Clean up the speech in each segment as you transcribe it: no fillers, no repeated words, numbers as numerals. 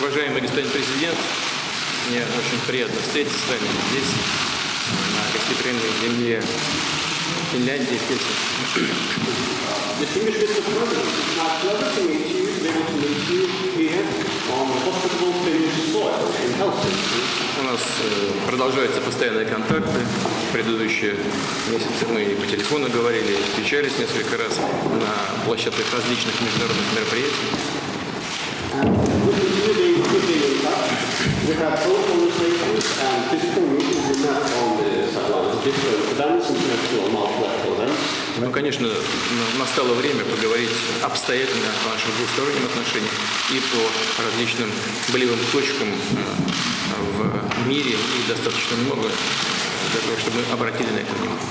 Уважаемый господин президент, мне очень приятно встретиться с вами здесь, на гостеприимной земле Финляндии, в Хельсинки. Distinguished Mr. President, it's my pleasure to meet you, to be able to meet you here on hospitable Finnish soil in Helsinki. У нас продолжаются постоянные контакты. В предыдущие месяцы мы и по телефону говорили, и встречались несколько раз на площадках различных международных мероприятий. We have phone conversations and physical meetings in that on the satellite, different events, international multilateral events. Ну, конечно, настало время поговорить обстоятельно о наших двусторонних отношениях и по различным болевым точкам в мире, и достаточно много для того, чтобы мы обратили на это внимание.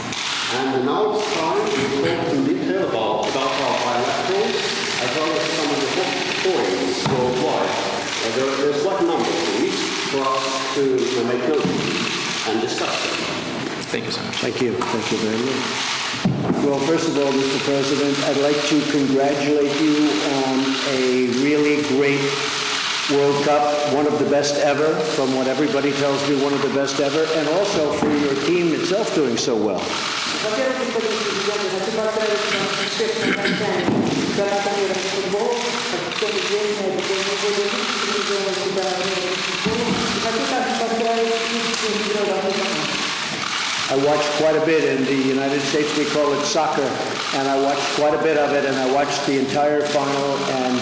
And now it's time to talk in detail about our bilaterals, as well as some of the hot points worldwide. There's quite a number of these for us to make note of and discuss them. Thank you so much. Thank you. Thank you very much. Well, first of all, Mr. President, I'd like to congratulate you on a really great World Cup, one of the best ever, from what everybody tells me, one of the best ever, and also for your team itself doing so well. I watched quite a bit. In the United States we call it soccer, and I watched quite a bit of it, and I watched the entire final and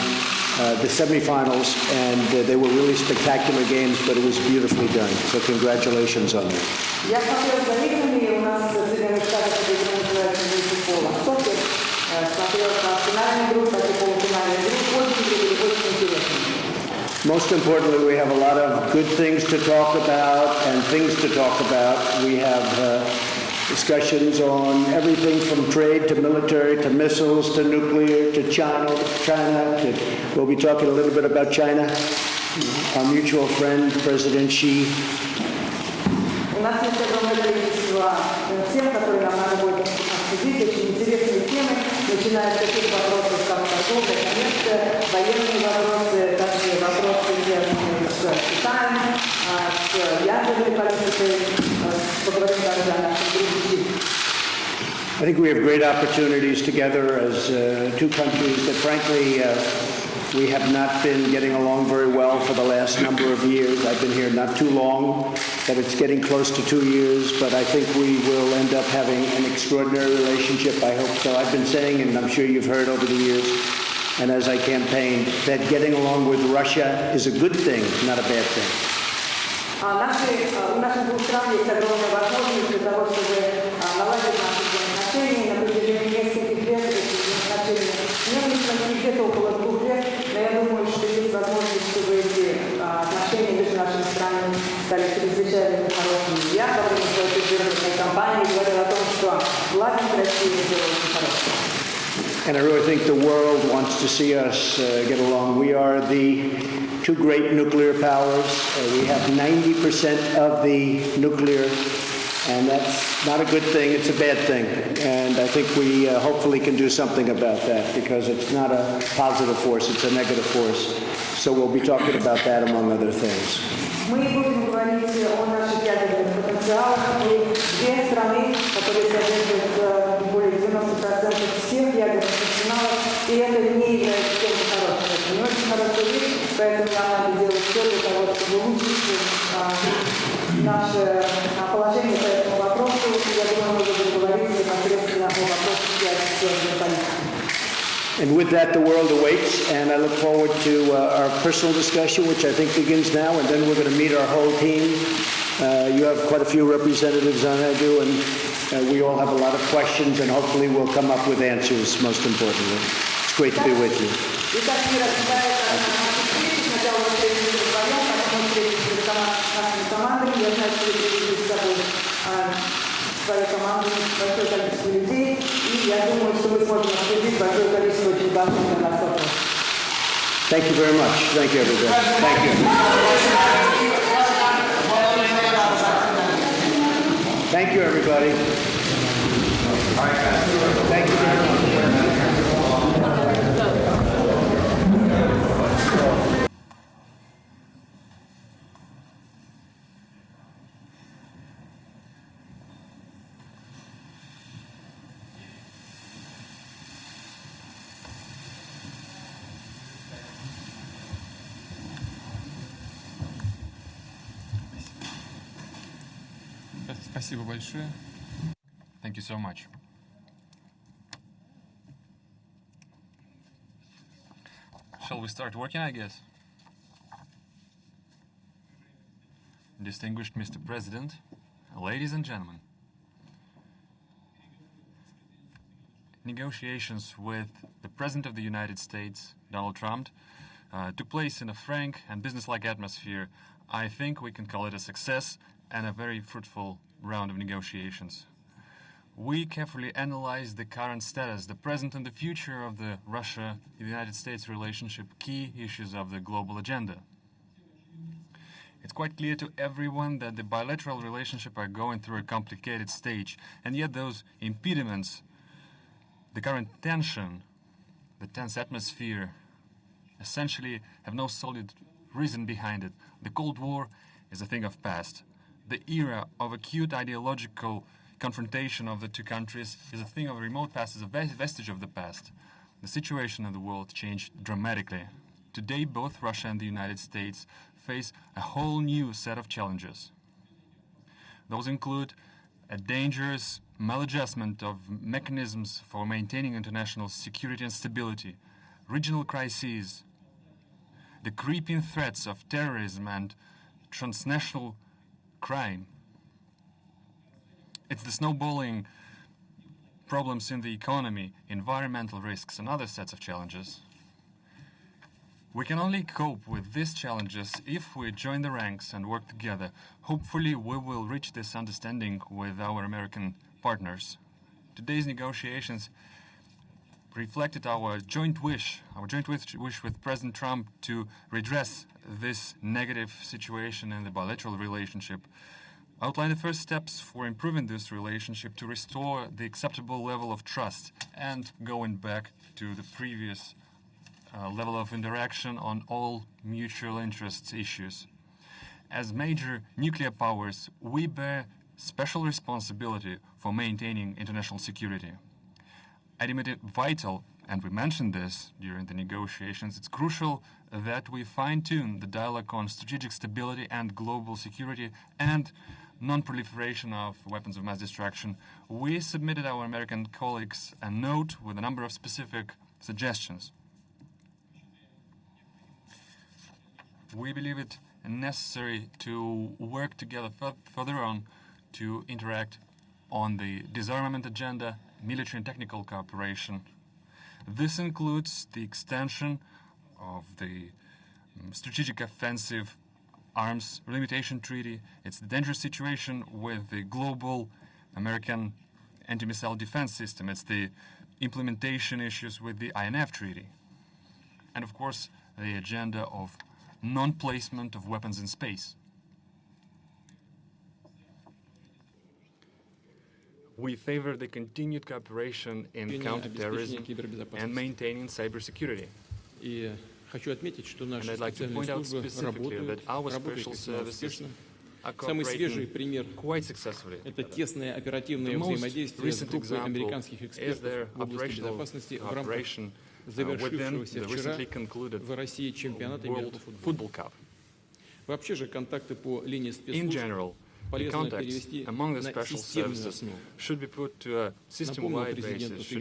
the semifinals, and they were really spectacular games, but it was beautifully done. So congratulations on that. Я смотрела за играми, у нас в Соединенных Штатах называется футбол, сокер, смотрела на финальную игру, так и полуфинальную игру, очень интересно. Most importantly, we have a lot of good things to talk about and things to talk about. We have discussions on everything from trade to military to missiles to nuclear to China. We'll be talking a little bit about China. Our mutual friend, President Xi. У нас есть огромное количество тем, которые нам надо будет обсудить, очень интересные темы, начиная с таких вопросов, как торговля, коммерция, военные вопросы, также вопросы, связанные с Китаем, с ядерной политикой, поговорим также о нашем друге. I think we have great opportunities together as two countries that, frankly, we have not been getting along very well for the last number of years. I've been here not too long, but it's getting close to 2 years. But I think we will end up having an extraordinary relationship. I hope so. I've been saying, and I'm sure you've heard over the years, and as I campaigned, that getting along with Russia is a good thing, not a bad thing. У наших двух стран есть огромная возможность для того, чтобы наладить наши взаимоотношения. На протяжении нескольких лет эти взаимоотношения не были где-то около 2 лет, но я думаю, что есть возможность, чтобы эти отношения между нашими странами стали чрезвычайно хорошими. Я во время своей предвыборной кампании говорила о том, что власть России сделала очень хорошо. And I really think the world wants to see us get along. We are the two great nuclear powers. We have 90% of the nuclear, and that's not a good thing. It's a bad thing. And I think we hopefully can do something about that, because it's not a positive force, it's a negative force. So we'll be talking about that, among other things. Мы будем говорить о наших ядерных потенциалах. Мы две страны, которые содержат более 90% всех ядерных арсеналов, и это не является чем-то хорошим. Это не очень хорошая вещь, поэтому нам надо делать все для того, чтобы улучшить наше положение по этому вопросу. Я думаю, мы будем говорить непосредственно о вопросе ядерной политики. And with that, the world awaits, and I look forward to our personal discussion, which I think begins now, and then we're going to meet our whole team. You have quite a few representatives on there, and we all have a lot of questions, and hopefully we'll come up with answers, most importantly. It's great to be with you. Свою команду, большое количество людей, и я думаю, что мы сможем обсудить большое количество очень важных для нас вопросов. Thank you very much. Thank you, everybody. Thank you. Thank you, everybody. Thank you very much. Спасибо большое. Thank you so much. Shall we start working, I guess? Distinguished Mr. President, ladies and gentlemen, negotiations with the President of the United States, Donald Trump, took place in a frank and businesslike atmosphere. I think we can call it a success and a very fruitful round of negotiations. We carefully analyzed the current status, the present and the future of the Russia-United States relationship, key issues of the global agenda. It's quite clear to everyone that the bilateral relationship are going through a complicated stage, and yet those impediments, the current tension, the tense atmosphere, essentially have no solid reason behind it. The Cold War is a thing of past. The era of acute ideological confrontation of the two countries is a thing of remote past, is a vestige of the past. The situation in the world changed dramatically. Today, both Russia and the United States face a whole new set of challenges. Those include a dangerous maladjustment of mechanisms for maintaining international security and stability, regional crises, the creeping threats of terrorism and transnational crime. It's the snowballing problems in the economy, environmental risks, and other sets of challenges. We can only cope with these challenges if we join the ranks and work together. Hopefully, we will reach this understanding with our American partners. Today's negotiations reflected our joint wish with President Trump to redress this negative situation in the bilateral relationship, outline the first steps for improving this relationship to restore the acceptable level of trust and going back to the previous level of interaction on all mutual interests issues. As major nuclear powers, we bear special responsibility for maintaining international security. I deem it vital, and we mentioned this during the negotiations, it's crucial that we fine-tune the dialogue on strategic stability and global security and non-proliferation of weapons of mass destruction. We submitted our American colleagues a note with a number of specific suggestions. We believe it necessary to work together further on to interact on the disarmament agenda, military and technical cooperation. This includes the extension of the Strategic Offensive Arms Limitation Treaty. It's the dangerous situation with the global American anti-missile defense system. It's the implementation issues with the INF Treaty. And of course, the agenda of non-placement of weapons in space. We favor the continued cooperation in counterterrorism and maintaining cybersecurity. And I'd like to point out specifically that our special services are cooperating quite successfully. The most recent example is their operational cooperation within the recently concluded World Football Cup. In general, the contacts among the special services should be put to a system-wide basis, should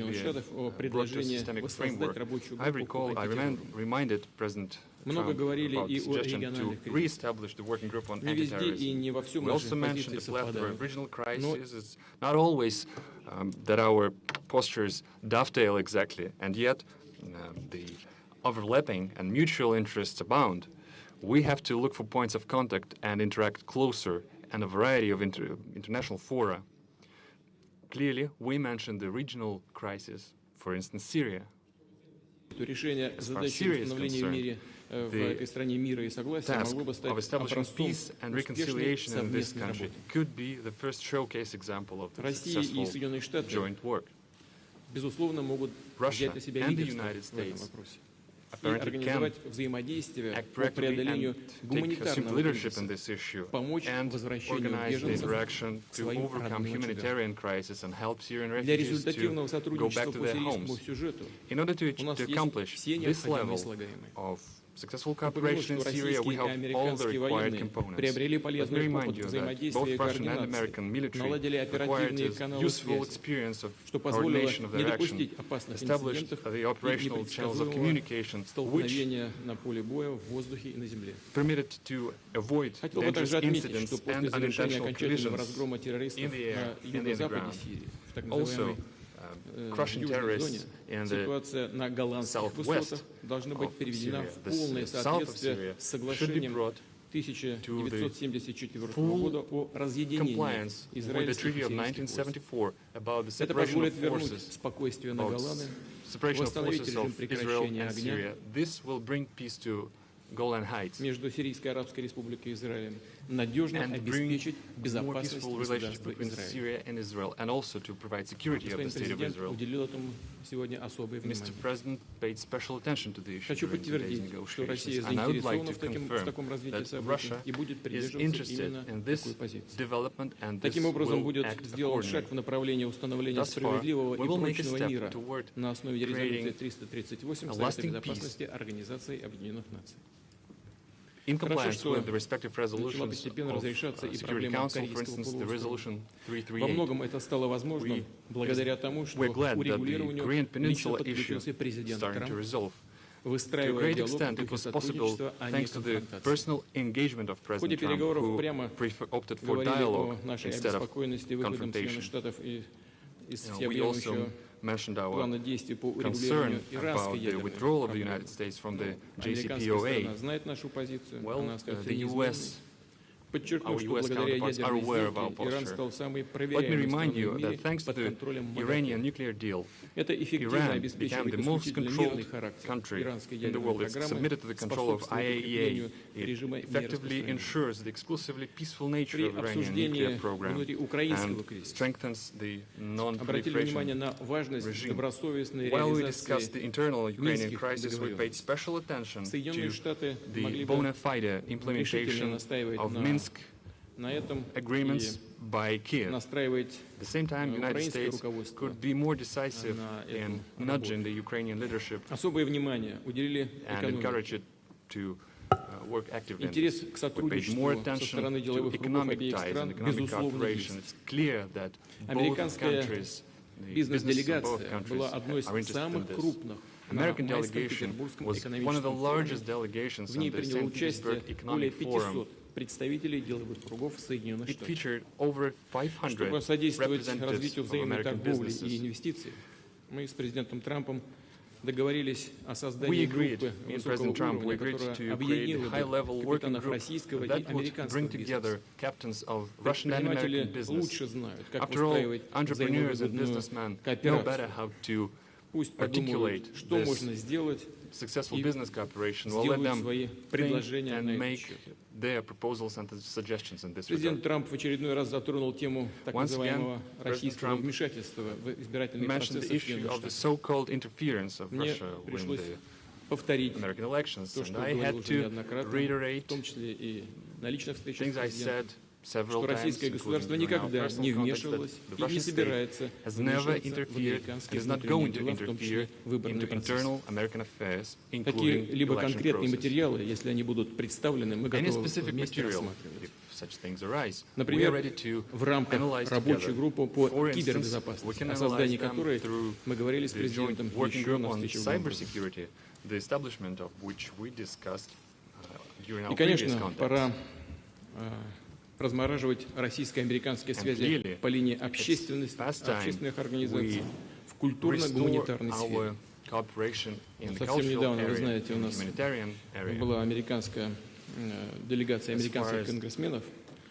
be brought to a systemic framework. I reminded President Trump about the suggestion to re-establish the working group on anti-terrorism. We also mentioned the plethora of regional crises. It's not always that our postures dovetail exactly, and yet the overlapping and mutual interests abound. We have to look for points of contact and interact closer and a variety of international fora. Clearly, we mentioned the regional crisis, for instance, Syria. As far as Syria is concerned, the task of establishing peace and reconciliation in this country could be the first showcase example of the successful joint work. Russia and the United States apparently can act practically and assume leadership in this issue and organize the interaction to overcome humanitarian crisis and help Syrian refugees to go back to their homes. In order to accomplish this level of successful упомянул, cooperation in что Syria, we российские и have all the американские required военные components. приобрели Let me полезный remind опыт you that взаимодействия both и Russian and координации, American military наладили acquired оперативные a каналы useful связи, experience of что позволило coordination of не their action, допустить опасных established инцидентов the и operational channels of непредсказуемого communication, which столкновения на поле боя, в воздухе и на земле. permitted to avoid Хотел бы dangerous также отметить, incidents что после and завершения unintentional окончательного collisions разгрома террористов in the air на and in the юго-западе ground. Сирии, в так Also, называемой crushing южной terrorists зоне, in the ситуация на голландских southwest высотах должна быть of приведена Syria. в The полное south of соответствие Syria с should be соглашением brought 1974 full года о разъединении compliance with the израильских Treaty и of сирийских войск. 1974 about the Это separation позволит of вернуть forces, спокойствие на about Голланы, separation of восстановить forces режим of Israel прекращения and огня Syria. This will bring peace to Golan Heights между Сирийской Арабской Республикой и Израилем, надежно and bring обеспечить more безопасность peaceful relationship государства between Израиль. Syria and Israel, and also to provide security of the Господин state of президент Israel. уделил этому сегодня особое Mr. внимание. President paid special attention to the issue Хочу during today's подтвердить, что Россия negotiations, and I would like заинтересована to в таком confirm развитии that событий Russia и будет is придерживаться interested именно in this такой позиции. development, and this Таким образом, will будет act сделан шаг в accordingly. направлении установления Thus far, справедливого we и will make a прочного step мира toward на основе резолюции creating 338 a Совета lasting Безопасности Организации Объединенных Наций. In Хорошо, compliance что with the respective начала resolutions постепенно of разрешаться и Security проблема Council, for Корейского instance, the полуострова. resolution Во 338. многом это стало возможным благодаря тому, что We're glad that the урегулированию Korean лично Peninsula issue подключился is президент starting to Трамп, resolve. To a выстраивая great диалог в extent, it духе was possible сотрудничества, а не thanks to the конфронтации. personal engagement of В ходе President Trump, переговоров who прямо opted for говорили о dialogue нашей instead of обеспокоенности выходом Соединенных confrontation. Штатов из We also всеобъемлющего mentioned our плана действий по concern урегулированию about иранской the ядерной withdrawal of the проблемы. United States from the Американская JCPOA. сторона знает нашу позицию, Well, она остается the неизменной. US, Подчеркну, our что US благодаря counterparts are ядерной aware of our сделке Иран posture. стал самой Let me проверяемой remind страной you в that мире thanks to под the контролем Iranian МАГАТЭ. nuclear deal, Это эффективно Iran became обеспечивает the most исключительно controlled мирный характер country иранской in the ядерной world. It's программы, submitted to the control of способствует IAEA. укреплению It режима effectively нераспространения. ensures the exclusively peaceful nature При of Iranian обсуждении nuclear program внутри украинского and кризиса strengthens the обратили внимание non-proliferation на важность regime. добросовестной While we discussed the реализации internal Ukrainian Минских crisis, we paid договоренностей. special attention Соединенные to Штаты the могли бы bona fide решительно implementation настаивать of на Minsk на этом agreements by и Kiev. настраивать At the same time, United украинское States руководство could be more decisive на in эту nudging the Ukrainian leadership особое внимание уделили and экономике. encourage it to work actively. in Интерес this. к We paid сотрудничеству more со attention стороны to деловых кругов economic обеих ties стран and economic безусловно cooperation. есть. It's clear that both Американская countries, the business of both бизнес-делегация countries, была одной из are interested in самых this. крупных на American майском delegation Петербургском was one of the экономическом largest форуме. delegations В on ней the приняло St. участие Petersburg более Economic Forum. 500 представителей деловых кругов Соединенных It Штатов. featured over 500 Чтобы содействовать representatives развитию of взаимной American торговли и businesses. инвестиций, мы с президентом Трампом договорились о We создании agreed, группы me and высокого President Trump, we уровня, agreed которая to create объединила a бы high-level working капитанов group российского и that would американского bring бизнеса. together captains of Russian and Предприниматели American business. лучше знают, как After all, выстраивать entrepreneurs and взаимовыгодную businessmen know кооперацию. better how to Пусть подумают, articulate что this можно сделать, successful и business cooperation. We'll let сделают them свои think предложения на and этот make счет. their proposals and suggestions in this Президент regard. Трамп в очередной раз затронул тему так Once again, называемого President российского Trump вмешательства в избирательный Mentioned процесс the issue Соединенных of the Штатов. so-called interference of Мне Russia in пришлось the повторить American elections, то, and что I говорил had уже to неоднократно, в reiterate том числе и на личных встречах things с I президентом, said several что times, российское including государство during our никогда personal не contacts, that вмешивалось the и не Russian state собирается has never вмешиваться в interfered and американские is not внутренние going to дела, в том числе interfere выборный into процесс. internal American affairs, including Какие-либо election конкретные process. материалы, если они будут представлены, мы Any готовы specific вместе material, рассматривать. if such things arise, we are Например, ready to в рамках analyze рабочей together. группы по For instance, we кибербезопасности, can о создании analyze them которой through мы говорили с the joint президентом working еще group на on встрече в Гамбурге. cybersecurity, the establishment of which we discussed during our И, previous конечно, contacts. пора размораживать российско-американские связи clearly, по линии past time общественных организаций we в культурно-гуманитарной Restore сфере. our cooperation in the Совсем cultural недавно, вы area, знаете, у in the нас humanitarian area. была американская делегация As far американских as конгрессменов,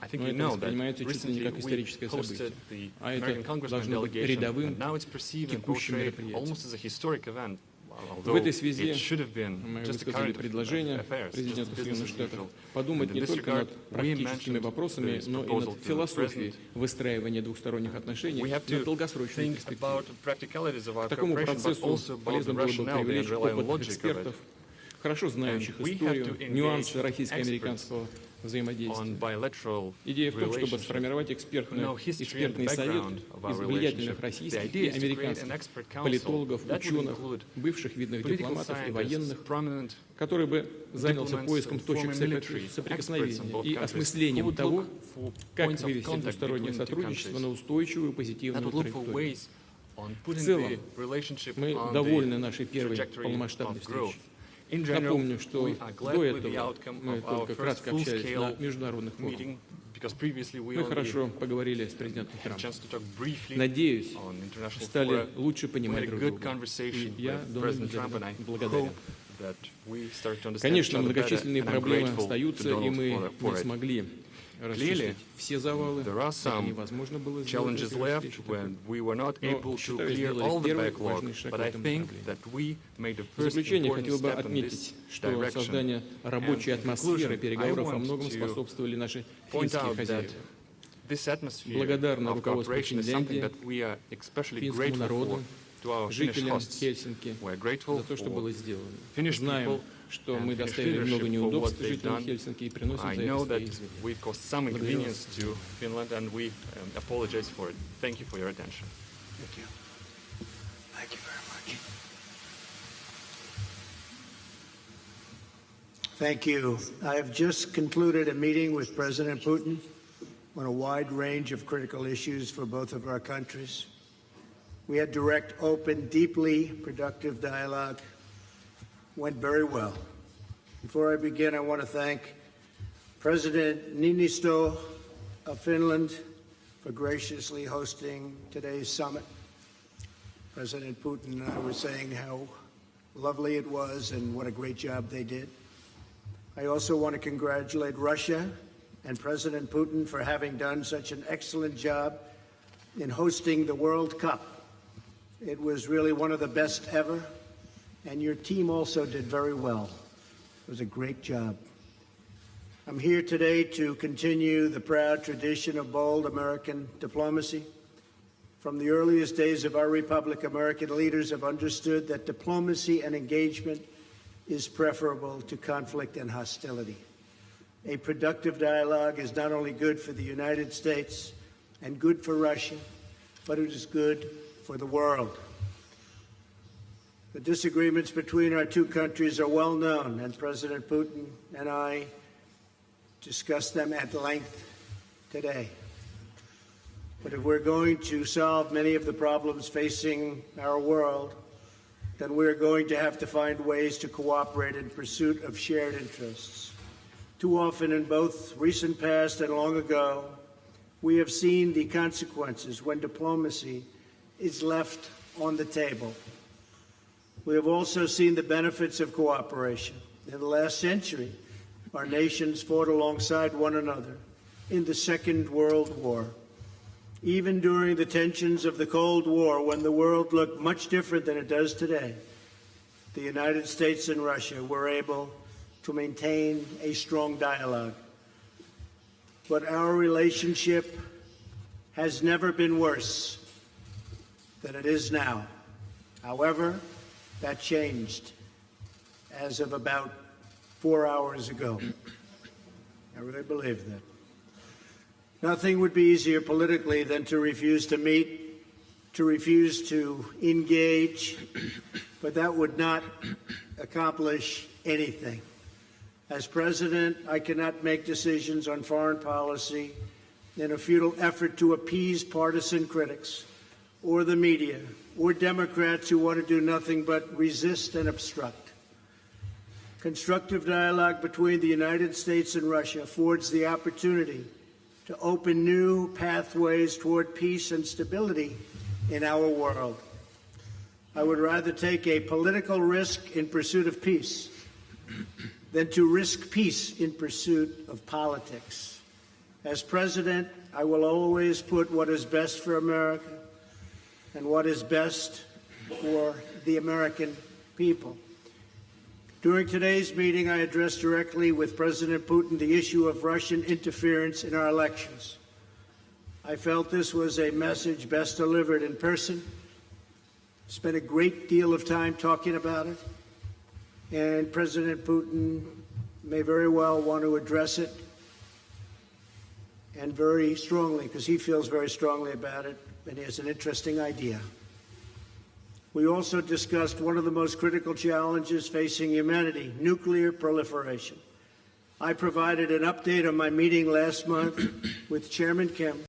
I think но you это know that воспринимается чуть ли не recently как we историческое hosted событие. the А American это Congressman должно быть delegation, рядовым and now it's perceived and текущим portrayed мероприятием. almost as a historic event, В although этой связи it should have been мы just a высказали current предложение affairs, just президенту business Соединенных as Штатов usual. подумать And не in this только regard, над we практическими mentioned вопросами, this но и proposal над to the философией President. выстраивания двухсторонних отношений We have на to долгосрочной think перспективе. about practicalities of our К такому cooperation, but процессу also about the полезно было бы rationale, the привлечь underlying опыт logic of it. экспертов, хорошо знающих And we have историю, to engage нюансы российско-американского взаимодействия. on bilateral Идея в том, чтобы relationship. сформировать We know history and экспертный совет background of our из влиятельных relationship. The российских idea и is to create an американских expert council политологов, that would ученых, include бывших видных political дипломатов и scientists, военных, prominent который бы занялся diplomats поиском and точек former military experts on соприкосновения both и countries осмыслением who would того, look for как points of вывести contact двустороннее between the two сотрудничество countries. на устойчивую That позитивную would look for траекторию. ways on putting целом, the relationship Мы on довольны нашей the первой trajectory полномасштабной of growth. встречей. In general, Напомню, что we are glad до with the этого outcome мы of our только first кратко общались на full-scale международных форумах. meeting, because previously we Мы only хорошо поговорили с президентом had a Трампом. chance to talk briefly Надеюсь, on international стали fora. лучше We had понимать a друг good друга. conversation И я with Дональду President за Trump, and это I благодарен. hope that we start to understand each Конечно, other better, многочисленные and I'm проблемы grateful to остаются, и Donald мы for не it. смогли расчистить все завалы. There are Это some невозможно было сделать challenges на первой left встрече. when we were not Но, able to считаю, clear сделали all the первый backlog, важный шаг but в I этом think направлении. that we made the В first заключение important хотел бы step in this отметить, что direction. создание рабочей And in атмосферы conclusion, переговоров I во want многом to способствовали наши point финские out that хозяева. this atmosphere Благодарна of руководству cooperation is something Финляндии, that we are especially финскому grateful народу, for to our Finnish жителям hosts. Хельсинки We're grateful за то, что for было сделано. Finnish Знаем, people что and мы Finnish доставили много leadership for неудобств what they've жителям done. Хельсинки и приносим I за это know that свои извинения. we caused some Благодарю inconvenience to Finland, and we apologize for it. Thank you for your attention. Thank you. Thank you very much. Thank you. I have just concluded a meeting with President Putin on a wide range of critical issues for both of our countries. We had direct, open, deeply productive dialogue. Went very well. Before I begin, I want to thank President Niinisto of Finland for graciously hosting today's summit. President Putin and I were saying how lovely it was and what a great job they did. I also want to congratulate Russia and President Putin for having done such an excellent job in hosting the World Cup. It was really one of the best ever, and your team also did very well. It was a great job. I'm here today to continue the proud tradition of bold American diplomacy. From the earliest days of our republic, American leaders have understood that diplomacy and engagement is preferable to conflict and hostility. A productive dialogue is not only good for the United States and good for Russia, but it is good for the world. The disagreements between our two countries are well known, and President Putin and I discussed them at length today. But if we're going to solve many of the problems facing our world, then we're going to have to find ways to cooperate in pursuit of shared interests. Too often in both recent past and long ago, we have seen the consequences when diplomacy is left on the table. We have also seen the benefits of cooperation. In the last century, our nations fought alongside one another in the Second World War. Even during the tensions of the Cold War, when the world looked much different than it does today, the United States and Russia were able to maintain a strong dialogue. But our relationship has never been worse than it is now. However, that changed as of about 4 hours ago. I really believe that. Nothing would be easier politically than to refuse to meet, to refuse to engage, but that would not accomplish anything. As president, I cannot make decisions on foreign policy in a futile effort to appease partisan critics or the media or Democrats who want to do nothing but resist and obstruct. Constructive dialogue between the United States and Russia affords the opportunity to open new pathways toward peace and stability in our world. I would rather take a political risk in pursuit of peace than to risk peace in pursuit of politics. As president, I will always put what is best for America and what is best for the American people. During today's meeting, I addressed directly with President Putin the issue of Russian interference in our elections. I felt this was a message best delivered in person. Spent a great deal of time talking about it, and President Putin may very well want to address it and very strongly, because he feels very strongly about it, and he has an interesting idea. We also discussed one of the most critical challenges facing humanity, nuclear proliferation. I provided an update on my meeting last month with Chairman Kim.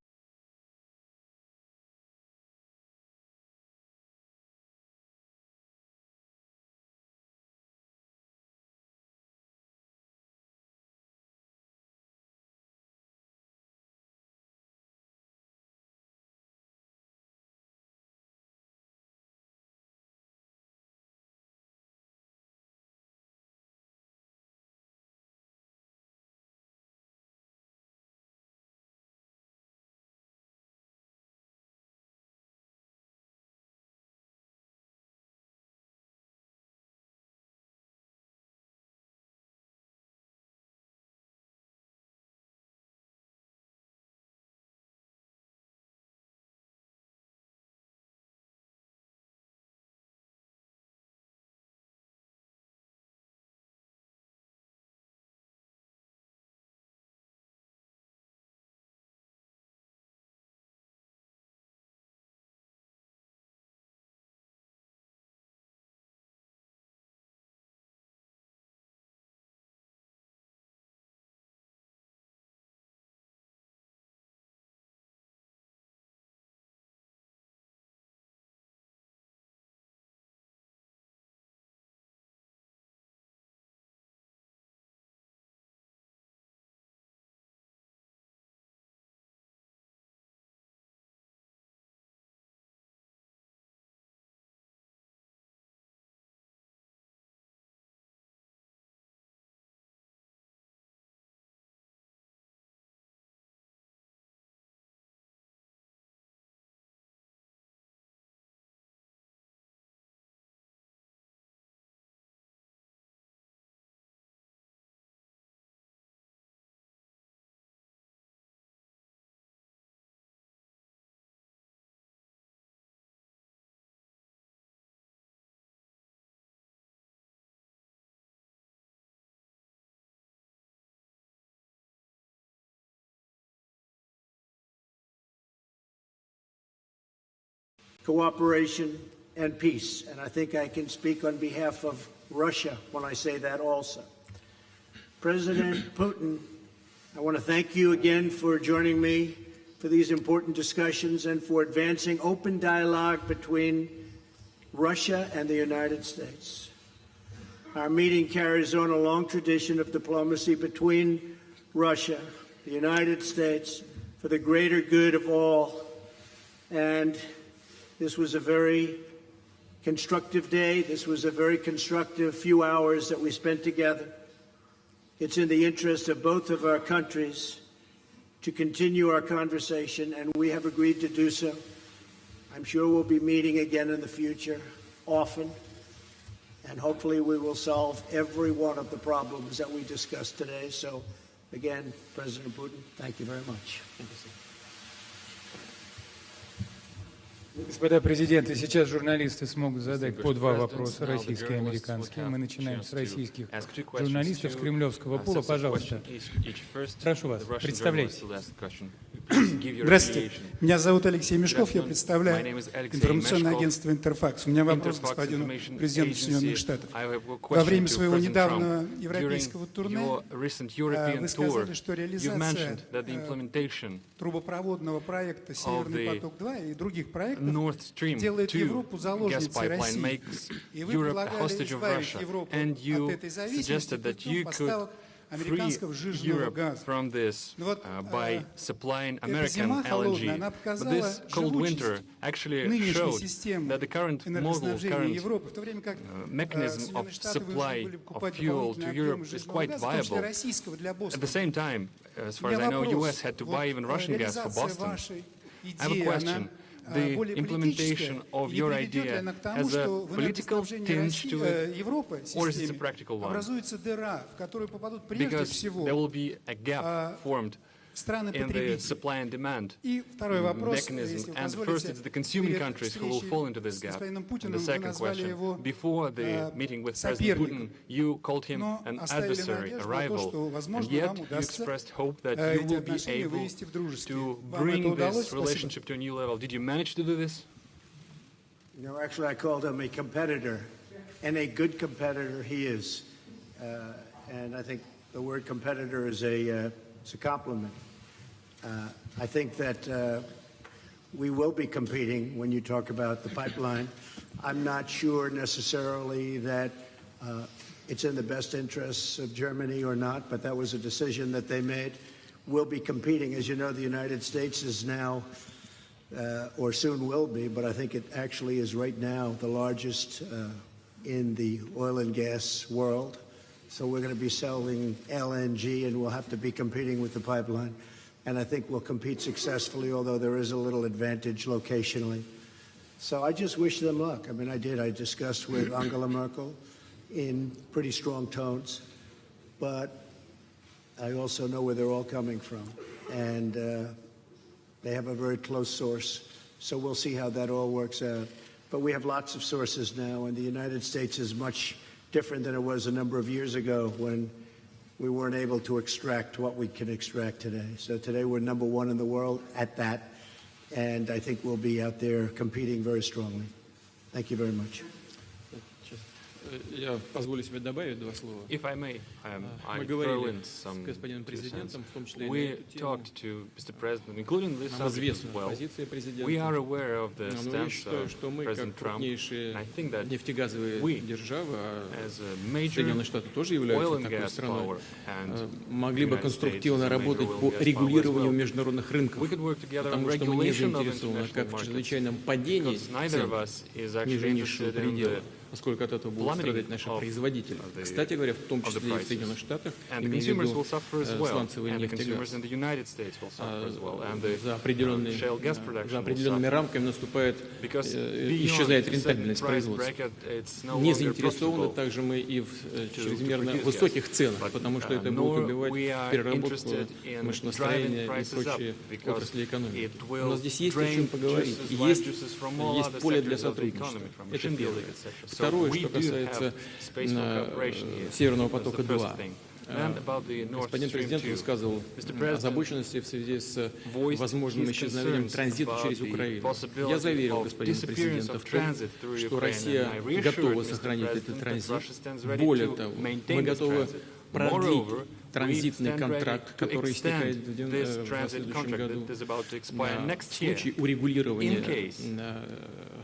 Cooperation and peace. And I think I can speak on behalf of Russia when I say that also. President Putin, I want to thank you again for joining me for these important discussions and for advancing open dialogue between Russia and the United States. Our meeting carries on a long tradition of diplomacy between Russia, the United States, for the greater good of all. And this was a very constructive day. This was a very constructive few hours that we spent together. It's in the interest of both of our countries to continue our conversation, and we have agreed to do so. I'm sure we'll be meeting again in the future, often, and hopefully we will solve every one of the problems that we discussed today. So, again, President Putin, thank you very much. Господа президенты, сейчас журналисты смогут задать по два вопроса, российские и американские. Мы начинаем с российских журналистов с кремлевского пула. Пожалуйста, прошу вас, представляйтесь. Здравствуйте, меня зовут Алексей Мешков, я представляю информационное агентство «Интерфакс». У меня вопрос к господину президенту Соединенных Штатов. Во время своего недавнего европейского турне вы сказали, что реализация трубопроводного проекта «Северный поток-2» и других проектов делает Европу заложницей России. И вы предлагали избавить Европу от этой зависимости путем поставок американского сжиженного газа. Вот, эта зима холодная, она показала живучесть нынешней системы энергоснабжения Европы, в то время как Соединенные Штаты вынуждены были покупать дополнительный объем сжиженного газа, в том числе российского для Бостона. У меня вопрос, реализация вашей идеи, она более политическая, не приведет ли она к тому, что в энергоснабжении Европы системе образуется дыра, в которую попадут прежде всего in the supply and demand mechanism. And first, it's the consuming countries who will fall into this gap. And the second question, before the meeting with President Putin, you called him an adversary, a rival, and yet you expressed hope that you will be able to bring this relationship to a new level. Did you manage to do this? You know, actually, I called him a competitor, and a good competitor he is. And I think the word competitor is it's a compliment. I think that we will be competing when you talk about the pipeline. I'm not sure necessarily that it's in the best interests of Germany or not, but that was a decision that they made. We'll be competing. As you know, the United States is now, or soon will be, but I think it actually is right now the largest in the oil and gas world. So we're going to be selling LNG, and we'll have to be competing with the pipeline. And I think we'll compete successfully, although there is a little advantage locationally. So I just wish them luck. I mean, I did. I discussed with Angela Merkel in pretty strong tones. But I also know where they're all coming from. And they have a very close source. So we'll see how that all works out. But we have lots of sources now, and the United States is much different than it was a number of years ago when we weren't able to extract what we can extract today. So today we're number one in the world at that, and I think we'll be out there competing very strongly. Thank you very much. Я позволю себе добавить два слова. If I may, Мы I говорили throw in с some господином two cents. президентом, в том числе и на We эту тему. talked to Mr. President, including this Нам subject as известна well. позиция президента. We are aware of the Но я stance считаю, of что мы, как President Trump. крупнейшие I think that нефтегазовые we, державы, а as a major Соединенные Штаты тоже oil являются and такой gas страной, power, and могли бы United States конструктивно is a major работать oil по and gas power as регулированию well. международных рынков, We could work together on потому что мы не regulation of заинтересованы international как в markets, чрезвычайном падении because neither цен of us is ниже actually низшего interested in предела, the поскольку от этого будут страдать наши производители. Кстати говоря, в том числе и в Соединенных Штатах, and the имею в consumers виду will suffer as well, сланцевый and the нефтегаз. consumers in the United States will suffer as well, and the За shale gas production за will определенными suffer. рамками наступает, Because исчезает beyond a certain рентабельность price производства. bracket, it's no Не longer заинтересованы profitable. также мы и в чрезмерно produce высоких gas. ценах, But, потому что это будет nor убивать we are переработку interested in машиностроения driving и prices прочие up, because отрасли экономики. it will У нас здесь есть о drain чем поговорить, just и as есть, much juices from all есть other поле для sectors of the сотрудничества. economy, from Это machine первое. building, etc. So Второе, we что do касается have space for cooperation here. Северного That's the потока-2. first thing. And about the Nord Господин Stream президент 2. высказывал озабоченности в связи с возможным исчезновением транзита через Украину. Я заверил господина президента в том, что Россия готова сохранить этот транзит. Более того, мы готовы продлить транзитный контракт, который истекает в следующем году. В случае урегулирования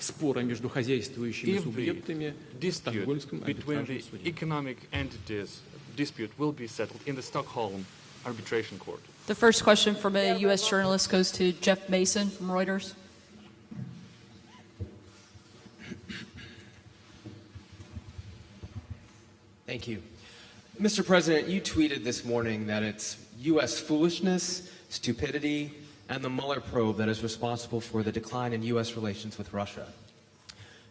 спора между хозяйствующими субъектами в Стокгольмском арбитражном суде. Dispute will be settled in the Stockholm Arbitration Court. The first question from a U.S. journalist goes to Jeff Mason from Reuters. Thank you. Mr. President, you tweeted this morning that it's U.S. foolishness, stupidity, and the Mueller probe that is responsible for the decline in U.S. relations with Russia.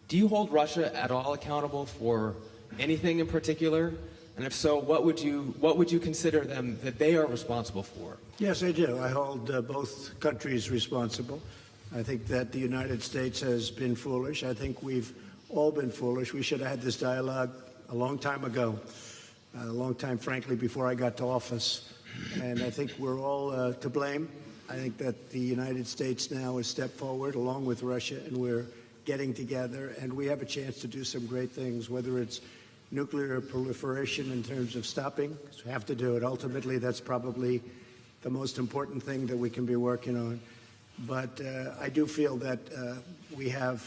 Do you hold Russia at all accountable for anything in particular? And if so, what would you consider them that they are responsible for? Yes, I do. I hold both countries responsible. I think that the United States has been foolish. I think we've all been foolish. We should have had this dialogue a long time ago, a long time, frankly, before I got to office. And I think we're all to blame. I think that the United States now has stepped forward along with Russia, and we're getting together, and we have a chance to do some great things, whether it's nuclear proliferation in terms of stopping, because we have to do it. Ultimately, that's probably the most important thing that we can be working on. But I do feel that we have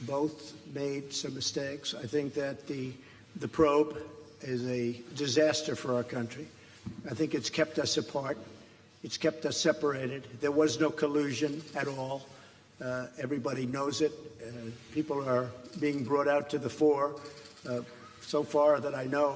both made some mistakes. I think that the probe is a disaster for our country. I think it's kept us apart. It's kept us separated. There was no collusion at all. Everybody knows it. People are being brought out to the fore. So far that I know,